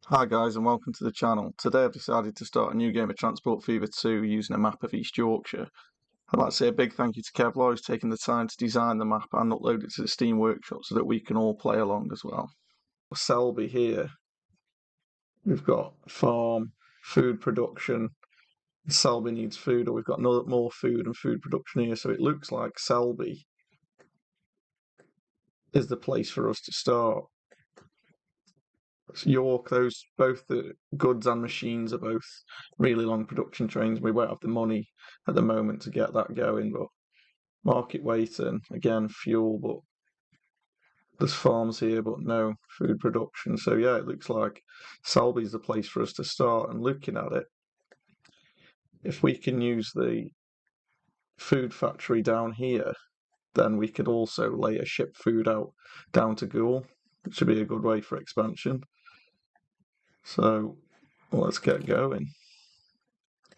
Hi guys and welcome to the channel. Today I've decided to start a new game of Transport Fever 2 using a map of East Yorkshire. I'd like to say a big thank you to Kevlar who's taken the time to design the map and upload it to the Steam Workshop so that we can all play along as well. Selby here, we've got farm, food production, Selby needs food, or we've got more food and food production here, so it looks like Selby is the place for us to start. York, those both the goods and machines are both really long production trains. We won't have the money at the moment to get that going, but market weighting, again, fuel, but there's farms here, but no food production. So yeah, it looks like Selby's the place for us to start. And looking at it, if we can use the food factory down here, then we could also later ship food out down to Goole, which would be a good way for expansion. So let's get going.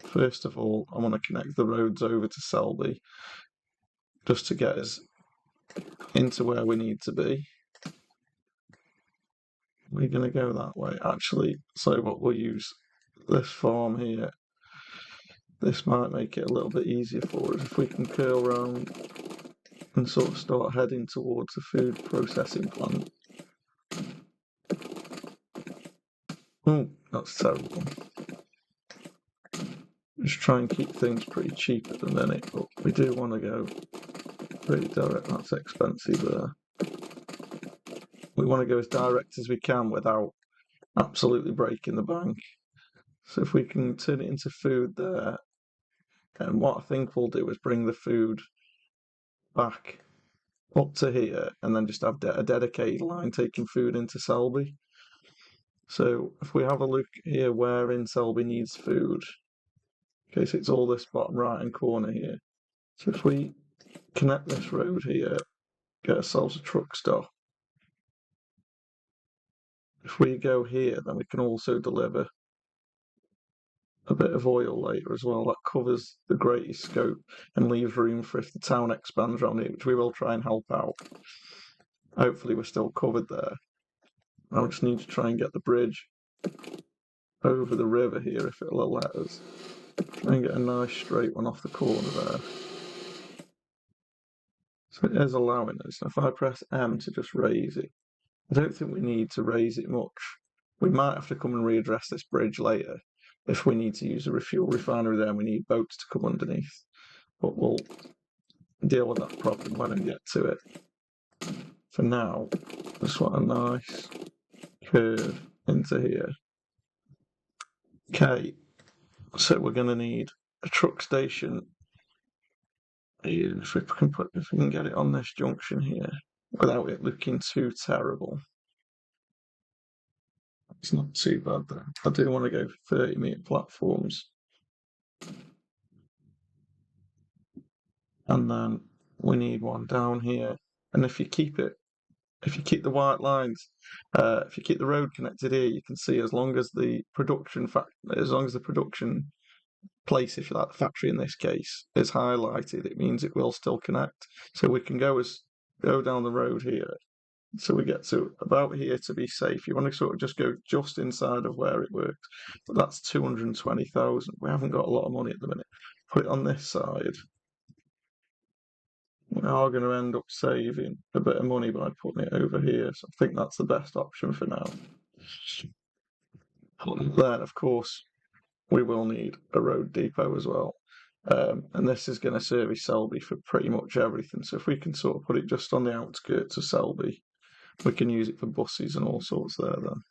First of all, I want to connect the roads over to Selby just to get us into where we need to be. We're going to go that way, actually. So what we'll use this farm here. This might make it a little bit easier for us if we can curl around and sort of start heading towards the food processing plant. Oh, that's terrible. Just try and keep things pretty cheap at the minute, but we do want to go pretty direct. That's expensive there. We want to go as direct as we can without absolutely breaking the bank. So if we can turn it into food there, and what I think we'll do is bring the food back up to here and then just have a dedicated line taking food into Selby. So if we have a look here where in Selby needs food, okay, so it's all this bottom right hand corner here. So if we connect this road here, get ourselves a truck stop. If we go here, then we can also deliver a bit of oil later as well. That covers the greatest scope and leaves room for if the town expands around it, which we will try and help out. Hopefully we're still covered there. I just need to try and get the bridge over the river here if it'll let us. Try and get a nice straight one off the corner there. So it is allowing us. If I press M to just raise it, I don't think we need to raise it much. We might have to come and readdress this bridge later if we need to use a refuel refinery there and we need boats to come underneath. But we'll deal with that problem when I get to it. For now, just want a nice curve into here. Okay, so we're going to need a truck station. If we can get it on this junction here without it looking too terrible. It's not too bad though. I do want to go for 30-metre platforms. And then we need one down here. And if you keep the white lines, if you keep the road connected here, you can see as long as the production place, if you like, the factory in this case, is highlighted, it means it will still connect. So we can go down the road here. So we get to about here to be safe. You want to sort of just go just inside of where it works. But that's 220,000. We haven't got a lot of money at the minute. Put it on this side. We are going to end up saving a bit of money by putting it over here. So I think that's the best option for now. Then, of course, we will need a road depot as well. And this is going to service Selby for pretty much everything. So if we can sort of put it just on the outskirts of Selby, we can use it for buses and all sorts there then.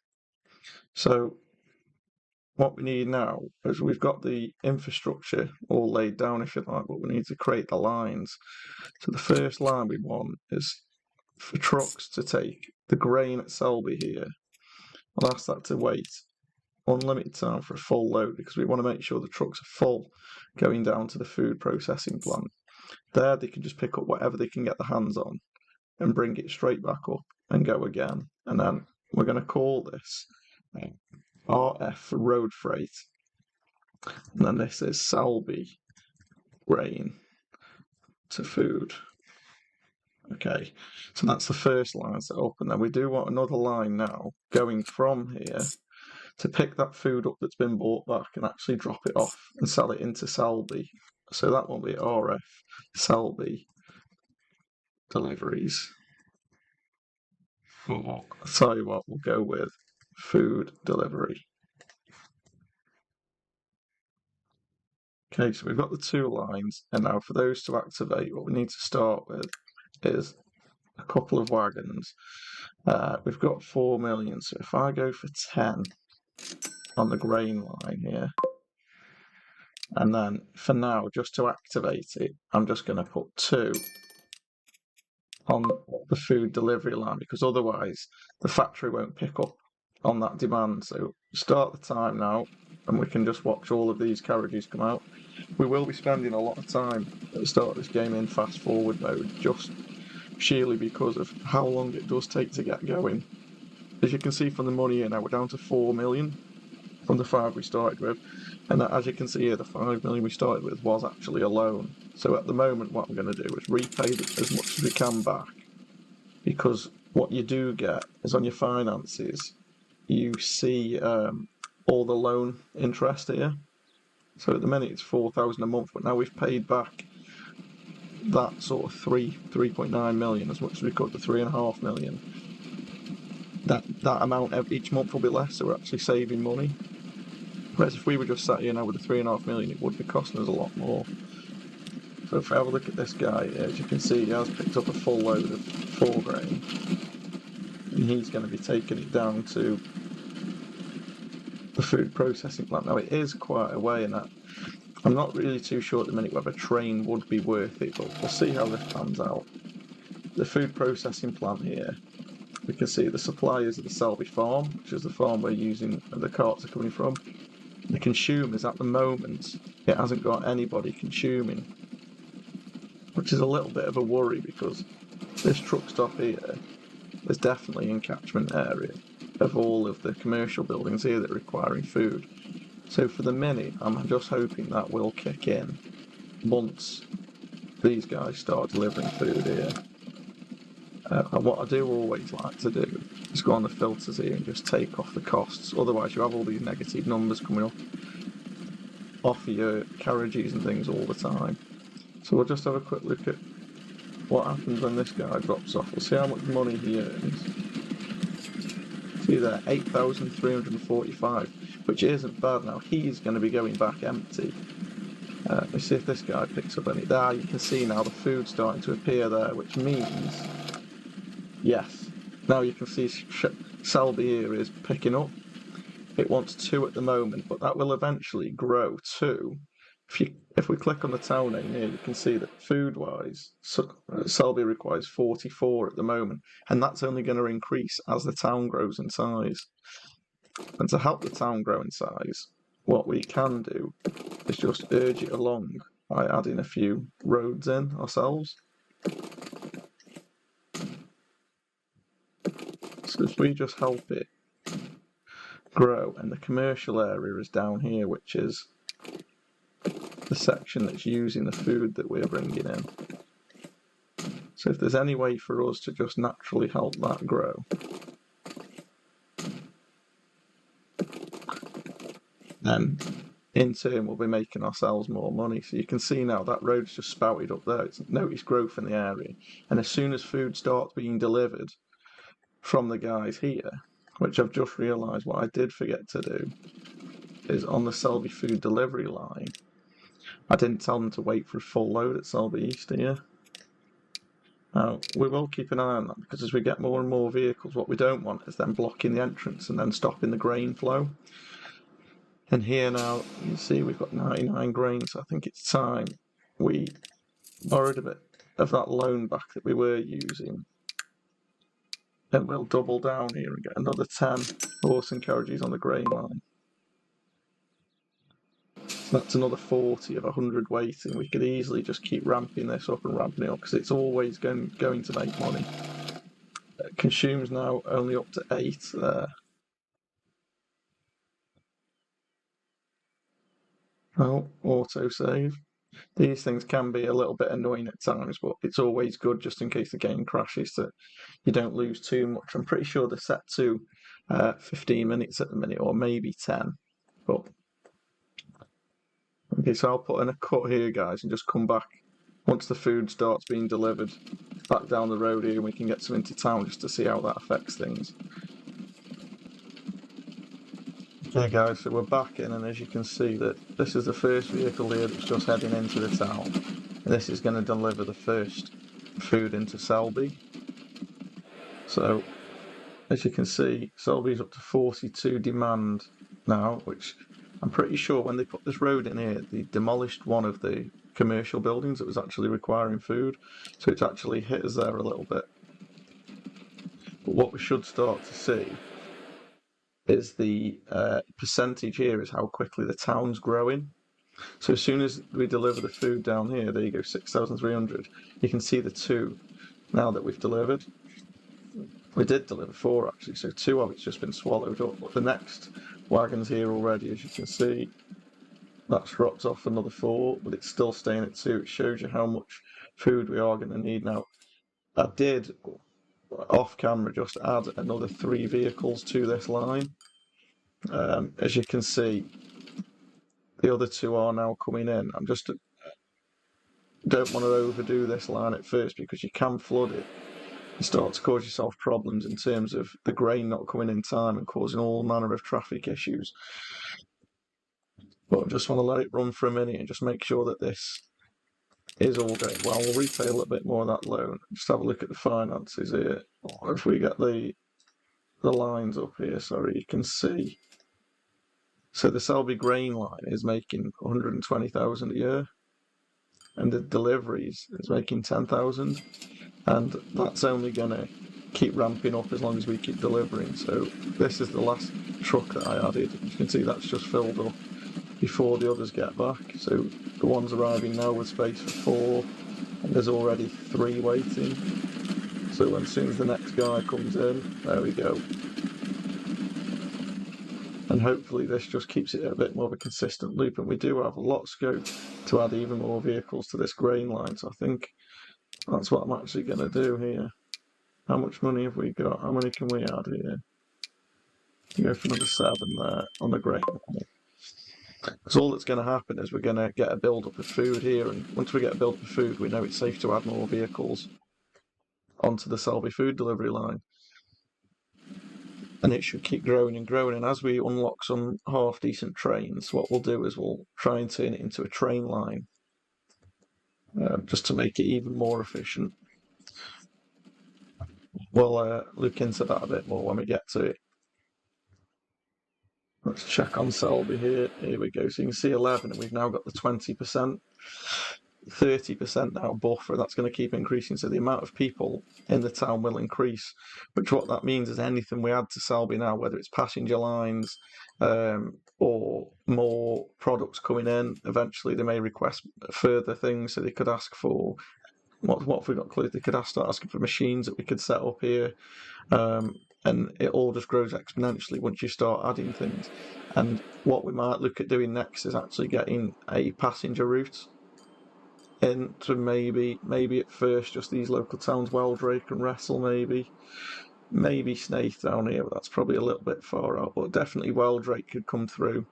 So what we need now is we've got the infrastructure all laid down, if you like, but we need to create the lines. So the first line we want is for trucks to take the grain at Selby here. I'll ask that to wait unlimited time for a full load because we want to make sure the trucks are full going down to the food processing plant. There they can just pick up whatever they can get their hands on and bring it straight back up and go again. And then we're going to call this RF for road freight. And then this is Selby grain to food. Okay, so that's the first line set up, and then we do want another line now going from here to pick that food up that's been bought back and actually drop it off and sell it into Selby. So that will be RF Selby deliveries. I'll tell you what, we'll go with food delivery. Okay, so we've got the two lines, and now for those to activate, what we need to start with is a couple of wagons. We've got 4 million, so if I go for 10 on the grain line here, and then for now, just to activate it, I'm just going to put 2 on the food delivery line, because otherwise the factory won't pick up on that demand. So start the time now, and we can just watch all of these carriages come out. We will be spending a lot of time at the start of this game in fast forward mode, just sheerly because of how long it does take to get going. As you can see from the money here now, we're down to 4 million from the 5 we started with, and as you can see here, the 5 million we started with was actually a loan. So at the moment what I'm going to do is repay as much as we can back, because what you do get is on your finances you see all the loan interest here. So at the minute it's 4,000 a month, but now we've paid back that sort of 3.9 million, as much as we could, the 3.5 million. That amount each month will be less, so we're actually saving money. Whereas if we were just sat here now with the 3.5 million, it would be costing us a lot more. So if I have a look at this guy, as you can see, he has picked up a full load of 4 grain, and he's going to be taking it down to the food processing plant. Now it is quite a way, and I'm not really too sure at the minute whether train would be worth it, but we'll see how this pans out. The food processing plant here, we can see the suppliers of the Selby farm, which is the farm we're using, the carts are coming from. The consumers at the moment, it hasn't got anybody consuming, which is a little bit of a worry, because this truck stop here is definitely in catchment area of all of the commercial buildings here that are requiring food. So for the minute, I'm just hoping that will kick in once these guys start delivering food here. And what I do always like to do is go on the filters here and just take off the costs. Otherwise you have all these negative numbers coming up off of your carriages and things all the time. So we'll just have a quick look at what happens when this guy drops off. We'll see how much money he earns. See there, 8,345, which isn't bad. Now he's going to be going back empty. Let's see if this guy picks up any. There, you can see now the food starting to appear there, which means, yes, now you can see Selby here is picking up. It wants 2 at the moment, but that will eventually grow to, if we click on the town name here, you can see that food-wise, Selby requires 44 at the moment, and that's only going to increase as the town grows in size. And to help the town grow in size, what we can do is just urge it along by adding a few roads in ourselves. So if we just help it grow, and the commercial area is down here, which is the section that's using the food that we're bringing in. So if there's any way for us to just naturally help that grow, then in turn we'll be making ourselves more money. So you can see now that road's just spouted up there. It's noticed growth in the area, and as soon as food starts being delivered from the guys here, which I've just realised what I did forget to do, is on the Selby food delivery line, I didn't tell them to wait for a full load at Selby East here. Now, we will keep an eye on that, because as we get more and more vehicles, what we don't want is them blocking the entrance and then stopping the grain flow. And here now, you see we've got 99 grain, so I think it's time we borrowed a bit of that loan back that we were using. Then we'll double down here and get another 10 horse and carriages on the grain line. So that's another 40 of 100 waiting. We could easily just keep ramping this up and ramping it up, because it's always going to make money. It consumes now only up to 8 there. Oh, autosave. These things can be a little bit annoying at times, but it's always good just in case the game crashes that you don't lose too much. I'm pretty sure they're set to 15 minutes at the minute, or maybe 10. But okay, so I'll put in a cut here, guys, and just come back once the food starts being delivered back down the road here, and we can get some into town just to see how that affects things. Okay, guys, so we're back in, and as you can see, that this is the first vehicle here that's just heading into the town. And this is going to deliver the first food into Selby. So, as you can see, Selby's up to 42 demand now, which I'm pretty sure when they put this road in here, they demolished one of the commercial buildings that was actually requiring food, so it's actually hit us there a little bit. But what we should start to see is the percentage here is how quickly the town's growing. So as soon as we deliver the food down here, there you go, 6,300, you can see the 2 now that we've delivered. We did deliver 4 actually, so 2 of it's just been swallowed up. But the next wagon's here already, as you can see. That's dropped off another 4, but it's still staying at 2. It shows you how much food we are going to need now. I did, off camera, just add another 3 vehicles to this line. As you can see, the other 2 are now coming in. I'm just don't want to overdo this line at first because you can flood it and start to cause yourself problems in terms of the grain not coming in time and causing all manner of traffic issues. But I just want to let it run for a minute and just make sure that this is all going well. We'll repay a little bit more of that loan. Just have a look at the finances here. If we get the lines up here, sorry, you can see. So the Selby grain line is making 120,000 a year, and the deliveries is making 10,000, and that's only going to keep ramping up as long as we keep delivering. So this is the last truck that I added. You can see that's just filled up before the others get back. So the one's arriving now with space for 4, and there's already 3 waiting. So as soon as the next guy comes in, there we go. And hopefully this just keeps it a bit more of a consistent loop, and we do have a lot of scope to add even more vehicles to this grain line, so I think that's what I'm actually going to do here. How much money have we got? How many can we add here? Go for another 7 there on the grain line. Because all that's going to happen is we're going to get a build-up of food here, and once we get a build-up of food, we know it's safe to add more vehicles onto the Selby food delivery line. And it should keep growing and growing, and as we unlock some half-decent trains, what we'll do is we'll try and turn it into a train line, just to make it even more efficient. We'll look into that a bit more when we get to it. Let's check on Selby here. Here we go. So you can see 11, and we've now got the 20%. 30% now buffer. That's going to keep increasing, so the amount of people in the town will increase, which what that means is anything we add to Selby now, whether it's passenger lines or more products coming in, eventually they may request further things, so they could ask for what have we got clue? They could start asking for machines that we could set up here, and it all just grows exponentially once you start adding things. And what we might look at doing next is actually getting a passenger route into maybe at first just these local towns, Weldrake and Wrestle, maybe Snaith down here, but that's probably a little bit far out. But definitely Weldrake could come through.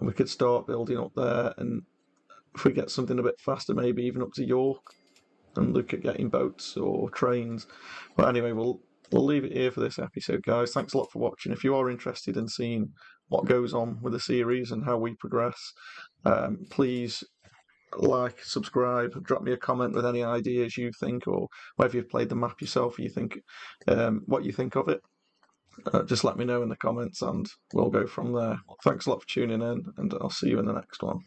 We could start building up there, and if we get something a bit faster, maybe even up to York, and look at getting boats or trains. But anyway, we'll leave it here for this episode, guys. Thanks a lot for watching. If you are interested in seeing what goes on with the series and how we progress, please like, subscribe, drop me a comment with any ideas you think, or whether you've played the map yourself, or you think what you think of it. Just let me know in the comments, and we'll go from there. Thanks a lot for tuning in, and I'll see you in the next one.